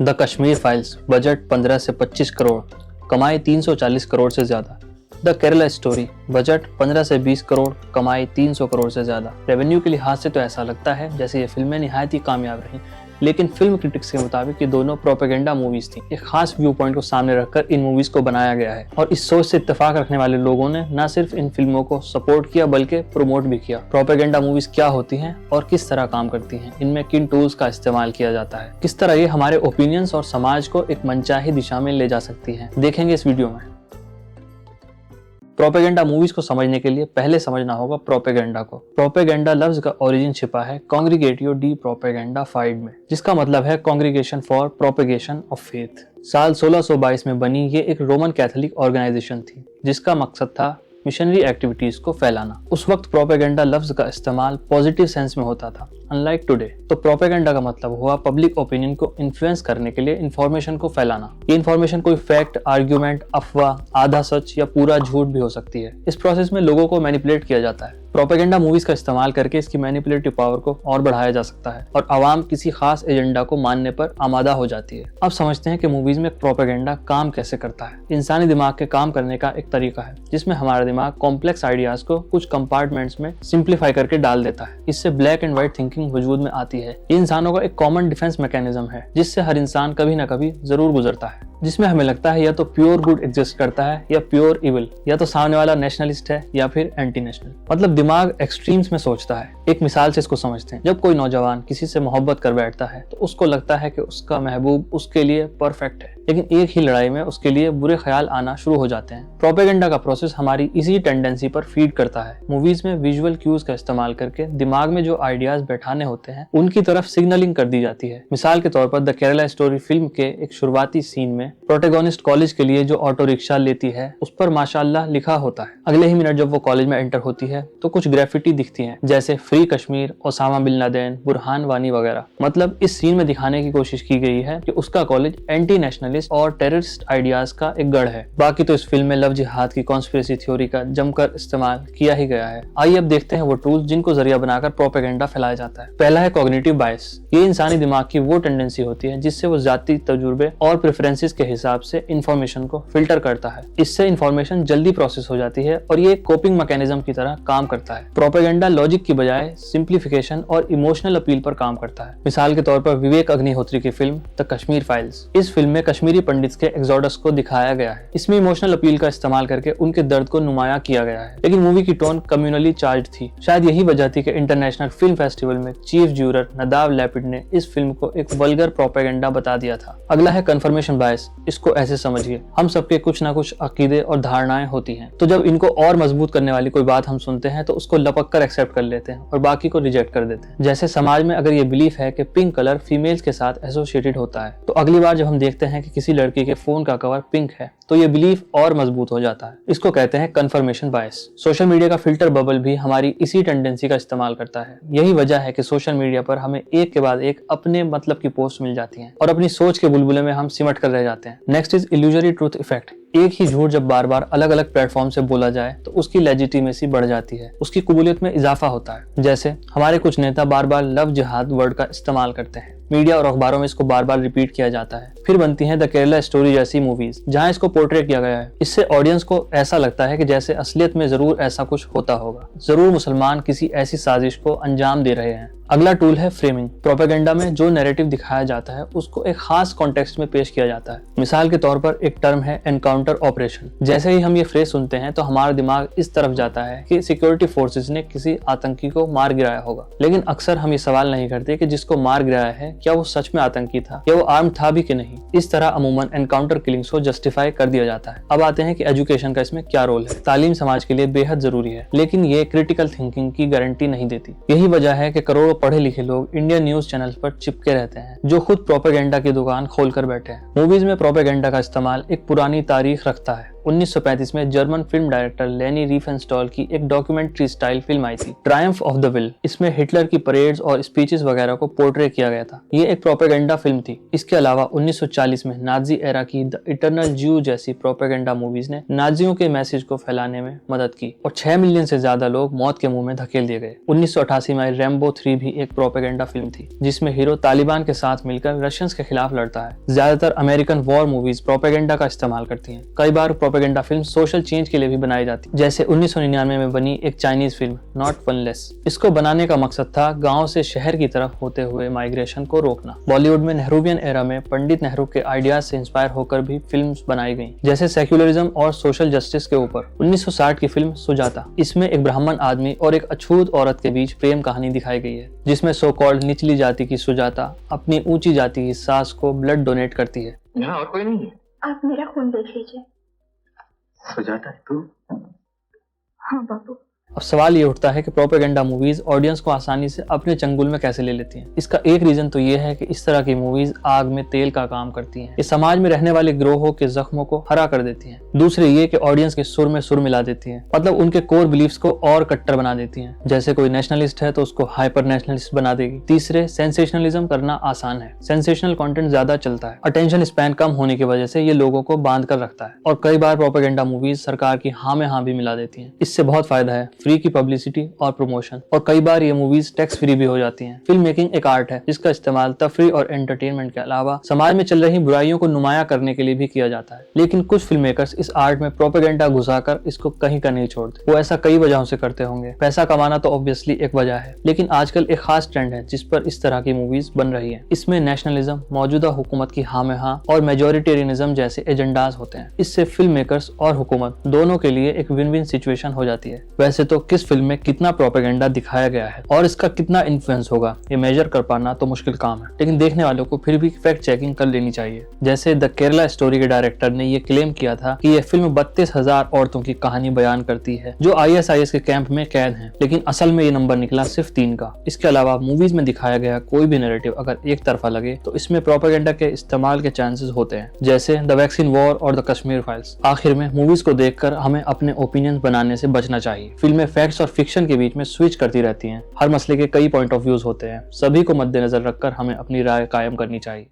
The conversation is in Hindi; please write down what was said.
द कश्मीर फाइल्स, बजट 15 से 25 करोड़, कमाई 340 करोड़ से ज्यादा। द केरला स्टोरी, बजट 15 से 20 करोड़, कमाई 300 करोड़ से ज्यादा। रेवेन्यू के लिहाज से तो ऐसा लगता है जैसे ये फिल्में निहायत ही कामयाब रहीं, लेकिन फिल्म क्रिटिक्स के मुताबिक ये दोनों प्रोपेगेंडा मूवीज थी। एक खास व्यू पॉइंट को सामने रखकर इन मूवीज को बनाया गया है और इस सोच से इत्तेफाक रखने वाले लोगों ने न सिर्फ इन फिल्मों को सपोर्ट किया बल्कि प्रमोट भी किया। प्रोपेगेंडा मूवीज क्या होती हैं और किस तरह काम करती हैं, इनमें किन टूल्स का इस्तेमाल किया जाता है, किस तरह ये हमारे ओपिनियंस और समाज को एक मनचाही दिशा में ले जा सकती हैं, देखेंगे इस वीडियो में। प्रोपेगेंडा मूवीज को समझने के लिए पहले समझना होगा प्रोपेगेंडा को। प्रोपेगेंडा लफ्ज का ओरिजिन छिपा है कांग्रीगेटियो डी प्रोपेगेंडा फाइड में, जिसका मतलब है congregation for propagation of faith. साल 1622 में बनी ये एक रोमन कैथोलिक ऑर्गेनाइजेशन थी जिसका मकसद था मिशनरी एक्टिविटीज को फैलाना। उस वक्त प्रोपेगेंडा लफ्ज का इस्तेमाल पॉजिटिव सेंस में होता था, अनलाइक टुडे। तो प्रोपेगेंडा का मतलब हुआ पब्लिक ओपिनियन को इन्फ्लुएंस करने के लिए इंफॉर्मेशन को फैलाना। ये इंफॉर्मेशन कोई फैक्ट, आर्ग्यूमेंट, अफवाह, आधा सच या पूरा झूठ भी हो सकती है। इस प्रोसेस में लोगों को मैनिपुलेट किया जाता है। प्रोपेगेंडा मूवीज का इस्तेमाल करके इसकी मैनिपुलेटिव पावर को और बढ़ाया जा सकता है और आवाम किसी खास एजेंडा को मानने पर आमादा हो जाती है। अब समझते हैं कि मूवीज में प्रोपेगेंडा काम कैसे करता है। इंसानी दिमाग के काम करने का एक तरीका है जिसमें हमारा दिमाग कॉम्प्लेक्स आइडियाज को कुछ कंपार्टमेंट्स में सिंप्लीफाई करके डाल देता है। इससे ब्लैक एंड व्हाइट थिंकिंग वजूद में आती है। ये इंसानों का एक कॉमन डिफेंस मैकेनिज्म है जिससे हर इंसान कभी ना कभी जरूर गुजरता है, जिसमें हमें लगता है या तो प्योर गुड एग्जिस्ट करता है या प्योर इविल, या तो सामने वाला नेशनलिस्ट है या फिर एंटी नेशनल। मतलब दिमाग एक्सट्रीम्स में सोचता है। एक मिसाल से इसको समझते हैं। जब कोई नौजवान किसी से मोहब्बत कर बैठता है तो उसको लगता है कि उसका महबूब उसके लिए परफेक्ट है, लेकिन एक ही लड़ाई में उसके लिए बुरे ख्याल आना शुरू हो जाते हैं। प्रोपेगेंडा का प्रोसेस हमारी इसी टेंडेंसी पर फीड करता है। मूवीज में विजुअल क्यूज का इस्तेमाल करके दिमाग में जो आइडियाज बैठाने होते हैं उनकी तरफ सिग्नलिंग कर दी जाती है। मिसाल के तौर पर द केरला स्टोरी फिल्म के एक शुरुआती सीन में प्रोटेगोनिस्ट कॉलेज के लिए जो ऑटो रिक्शा लेती है उस पर माशाअल्लाह लिखा होता है। अगले ही मिनट जब वो कॉलेज में एंटर होती है तो कुछ ग्राफिटी दिखती हैं, जैसे free Kashmir, Osama bin Laden, Burhan Wani वगैरह। मतलब इस सीन में दिखाने की कोशिश की गई है कि उसका कॉलेज एंटी नेशनलिस्ट और टेररिस्ट आइडियाज का एक गढ़ है। बाकी तो इस फिल्म में लव जिहाद की कॉन्स्पिरेसी थ्योरी का जमकर इस्तेमाल किया ही गया है। आइए अब देखते हैं वो टूल्स जिनको जरिया बनाकर प्रोपेगेंडा फैलाया जाता है। पहला है कॉग्निटिव बायस। ये इंसानी दिमाग की वो टेंडेंसी होती है जिससे वो जाती तजुर्बे और प्रेफरेंसेस के हिसाब से इंफॉर्मेशन को फिल्टर करता है। इससे इंफॉर्मेशन जल्दी प्रोसेस हो जाती है और ये कोपिंग मैकेनिज्म की तरह काम करता है। प्रोपेगेंडा लॉजिक की बजाय सिंप्लीफिकेशन और इमोशनल अपील पर काम करता है। मिसाल के तौर पर विवेक अग्निहोत्री की फिल्म द कश्मीर फाइल्स। इस फिल्म में कश्मीरी पंडित के एक्सोडस को दिखाया गया है। इसमें इमोशनल अपील का इस्तेमाल करके उनके दर्द को नुमाया किया गया है, लेकिन मूवी की टोन कम्युनली चार्ज थी। शायद यही वजह थी कि इंटरनेशनल फिल्म फेस्टिवल में चीफ ज्यूरर नदाव लैपिड ने इस फिल्म को एक वल्गर प्रोपेगेंडा बता दिया था। अगला है कंफर्मेशन बायस। इसको ऐसे समझिए, हम सबके कुछ ना कुछ अकीदे और धारणाएं होती हैं, तो जब इनको और मजबूत करने वाली कोई बात हम सुनते हैं तो उसको लपक कर एक्सेप्ट कर लेते हैं और बाकी को रिजेक्ट कर देते हैं। जैसे समाज में अगर ये बिलीफ है कि पिंक कलर फीमेल्स के साथ एसोसिएटेड होता है, तो अगली बार जब हम देखते हैं कि किसी लड़की के फोन का कवर पिंक है तो ये बिलीफ और मजबूत हो जाता है। इसको कहते हैं कंफर्मेशन बायस। सोशल मीडिया का फिल्टर बबल भी हमारी इसी टेंडेंसी का इस्तेमाल करता है। यही वजह है कि सोशल मीडिया पर हमें एक के बाद एक अपने मतलब की पोस्ट मिल जाती हैं और अपनी सोच के बुलबुले में हम सिमट कर रह जाते हैं। Next is illusory truth effect. एक ही झूठ जब बार बार अलग अलग प्लेटफॉर्म से बोला जाए तो उसकी लेजिटिमेसी बढ़ जाती है, उसकी कबूलियत में इजाफा होता है। जैसे हमारे कुछ नेता बार बार लव जिहाद वर्ड का इस्तेमाल करते हैं, मीडिया और अखबारों में इसको बार बार रिपीट किया जाता है। फिर बनती हैं द केरला स्टोरी जैसी मूवीज जहां इसको पोर्ट्रेट किया गया है। इससे ऑडियंस को ऐसा लगता है कि जैसे असलियत में जरूर ऐसा कुछ होता होगा, जरूर मुसलमान किसी ऐसी साजिश को अंजाम दे रहे हैं। अगला टूल है फ्रेमिंग। प्रोपेगेंडा में जो नैरेटिव दिखाया जाता है उसको एक खास कॉन्टेक्स्ट में पेश किया जाता है। मिसाल के तौर पर एक टर्म है एनकाउंटर ऑपरेशन। जैसे ही हम ये फ्रेज सुनते हैं तो हमारा दिमाग इस तरफ जाता है कि सिक्योरिटी फोर्सेस ने किसी आतंकी को मार गिराया होगा, लेकिन अक्सर हम ये सवाल नहीं करते कि जिसको मार गिराया है क्या वो सच में आतंकी था या वो आर्म था भी कि नहीं। इस तरह अमूमन एनकाउंटर किलिंग्स को जस्टिफाई कर दिया जाता है। अब आते हैं कि एजुकेशन का इसमें क्या रोल है। तालीम समाज के लिए बेहद जरूरी है, लेकिन ये क्रिटिकल थिंकिंग की गारंटी नहीं देती। यही वजह है कि करोड़ों पढ़े लिखे लोग इंडियन न्यूज चैनल पर चिपके रहते हैं जो खुद प्रोपेगेंडा की दुकान खोल कर बैठे हैं। मूवीज में प्रोपेगेंडा का इस्तेमाल एक पुरानी तारीख रखता है। 1935 में जर्मन फिल्म डायरेक्टर लेनी रिफेनस्टॉल की एक डॉक्यूमेंट्री स्टाइल फिल्म आई थी, ट्रायम्फ ऑफ द विल। इसमें हिटलर की परेड्स और स्पीचेस वगैरह को पोर्ट्रे किया गया था। ये एक प्रोपेगेंडा फिल्म थी। इसके अलावा 1940 में नाजी एरा की द इटर्नल ज्यू जैसी प्रोपेगेंडा मूवीज ने नाजियों के मैसेज को फैलाने में मदद की और 6 मिलियन से ज्यादा लोग मौत के मुंह में धकेल दिए गए। 1988 में रैम्बो 3 भी एक प्रोपेगेंडा फिल्म थी, जिसमें हीरो तालिबान के साथ मिलकर रशियंस के खिलाफ लड़ता है। ज्यादातर अमेरिकन वॉर मूवीज प्रोपेगेंडा का इस्तेमाल करती हैं। कई बार प्रोपेगेंडा फिल्म सोशल चेंज के लिए भी बनाई जाती है, जैसे 1999 में बनी एक चाइनीज फिल्म नॉट वनलेस। इसको बनाने का मकसद था गांव से शहर की तरफ होते हुए माइग्रेशन को रोकना। बॉलीवुड में नेहरूवियन एरा में पंडित नेहरू के आइडियाज से इंस्पायर होकर भी फिल्म्स बनाई गईं, जैसे सेक्युलरिज्म और सोशल जस्टिस के ऊपर। 1960 की फिल्म सुजाता, इसमें एक ब्राह्मण आदमी और एक अछूत औरत के बीच प्रेम कहानी दिखाई गई है, जिसमें सो कॉल्ड निचली जाति की सुजाता अपनी ऊंची जाति की सास को ब्लड डोनेट करती है। यहाँ और कोई नहीं है? आप मेरा खून देख लीजिए। सुजाता तू? हाँ बाबू। अब सवाल ये उठता है कि प्रोपेगेंडा मूवीज ऑडियंस को आसानी से अपने चंगुल में कैसे ले लेती हैं। इसका एक रीजन तो ये है कि इस तरह की मूवीज आग में तेल का काम करती हैं। ये समाज में रहने वाले गिरोहों के जख्मों को हरा कर देती हैं। दूसरे ये कि ऑडियंस के सुर में सुर मिला देती हैं, मतलब उनके कोर बिलीफ्स को और कट्टर बना देती हैं। जैसे कोई नेशनलिस्ट है तो उसको हाइपर नेशनलिस्ट बना देगी। तीसरे, सेंसेशनलिज्म करना आसान है, सेंसेशनल कंटेंट ज्यादा चलता है। अटेंशन स्पैन कम होने की वजह से ये लोगों को बांध कर रखता है। और कई बार प्रोपेगेंडा मूवीज सरकार की हाँ में हाँ भी मिला देती हैं। इससे बहुत फायदा है, फ्री की पब्लिसिटी और प्रमोशन। और कई बार ये मूवीज टैक्स फ्री भी हो जाती हैं। फिल्म मेकिंग एक आर्ट है, जिसका इस्तेमाल तफरी और एंटरटेनमेंट के अलावा समाज में चल रही बुराइयों को नुमाया करने के लिए भी किया जाता है। लेकिन कुछ फिल्म मेकर्स इस आर्ट में प्रोपेगेंडा घुसाकर इसको कहीं का नहीं छोड़ते। वो ऐसा कई वजहों से करते होंगे। पैसा कमाना तो ऑब्वियसली एक वजह है, लेकिन आजकल एक खास ट्रेंड है जिस पर इस तरह की मूवीज बन रही है। इसमें नेशनलिज्म, मौजूदा हुकूमत की हाँ में हाँ और मेजोरिटेरियनिज्म जैसे एजेंडाज होते हैं। इससे फिल्म मेकर्स और हुकूमत दोनों के लिए एक विन विन सिचुएशन हो जाती है। वैसे तो किस फिल्म में कितना प्रोपेगेंडा दिखाया गया है और इसका कितना इन्फ्लुएंस होगा, ये मेजर कर पाना तो मुश्किल काम है, लेकिन देखने वालों को फिर भी फैक्ट चेकिंग कर लेनी चाहिए। जैसे द केरला स्टोरी के डायरेक्टर ने ये क्लेम किया था कि यह फिल्म 32,000 औरतों की कहानी बयान करती है जो ISIS के कैंप में कैद हैं, लेकिन असल में ये नंबर निकला सिर्फ 3 का। इसके अलावा मूवीज में दिखाया गया कोई भी नैरेटिव अगर एक तरफा लगे तो इसमें प्रोपेगेंडा के इस्तेमाल के चांसेस होते हैं, जैसे द वैक्सीन वॉर और द कश्मीर फाइल्स। आखिर में मूवीज को देखकर हमें अपने ओपिनियन बनाने से बचना चाहिए। फिल्में फैक्ट्स और फिक्शन के बीच में स्विच करती रहती हैं। हर मसले के कई पॉइंट ऑफ व्यूज होते हैं। सभी को मद्देनजर रखकर हमें अपनी राय कायम करनी चाहिए।